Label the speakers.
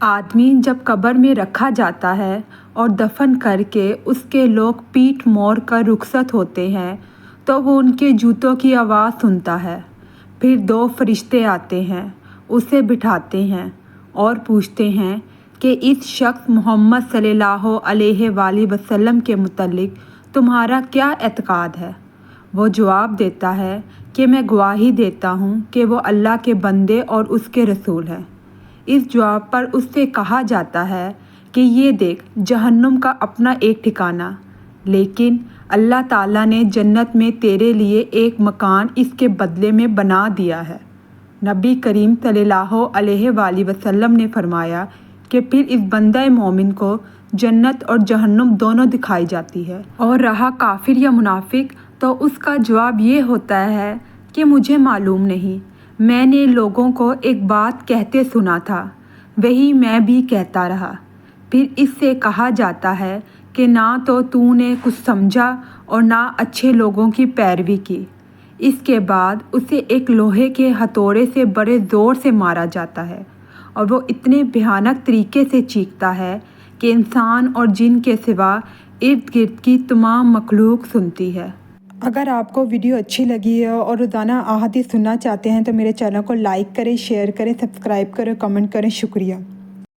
Speaker 1: آدمی جب قبر میں رکھا جاتا ہے اور دفن کر کے اس کے لوگ پیٹھ موڑ کر رخصت ہوتے ہیں تو وہ ان کے جوتوں کی آواز سنتا ہے۔ پھر 2 فرشتے آتے ہیں، اسے بٹھاتے ہیں اور پوچھتے ہیں کہ اس شخص محمد صلی اللہ علیہ وآلہ وسلم کے متعلق تمہارا کیا اعتقاد ہے؟ وہ جواب دیتا ہے کہ میں گواہی دیتا ہوں کہ وہ اللہ کے بندے اور اس کے رسول ہیں۔ اس جواب پر اس سے کہا جاتا ہے کہ یہ دیکھ جہنم کا اپنا ایک ٹھکانہ، لیکن اللہ تعالیٰ نے جنت میں تیرے لیے ایک مکان اس کے بدلے میں بنا دیا ہے۔ نبی کریم صلی اللہ علیہ وآلہ وسلم نے فرمایا کہ پھر اس بندہ مومن کو جنت اور جہنم دونوں دکھائی جاتی ہے، اور رہا کافر یا منافق تو اس کا جواب یہ ہوتا ہے کہ مجھے معلوم نہیں، میں نے لوگوں کو ایک بات کہتے سنا تھا، وہی میں بھی کہتا رہا۔ پھر اس سے کہا جاتا ہے کہ نہ تو نے کچھ سمجھا اور نہ اچھے لوگوں کی پیروی کی۔ اس کے بعد اسے ایک لوہے کے ہتھوڑے سے بڑے زور سے مارا جاتا ہے اور وہ اتنے بھیانک طریقے سے چیختا ہے کہ انسان اور جن کے سوا ارد گرد کی تمام مخلوق سنتی ہے۔ اگر آپ کو ویڈیو اچھی لگی ہے اور روزانہ احادیث سننا چاہتے ہیں تو میرے چینل کو لائک کریں، شیئر کریں، سبسکرائب کریں، کمنٹ کریں۔ شکریہ۔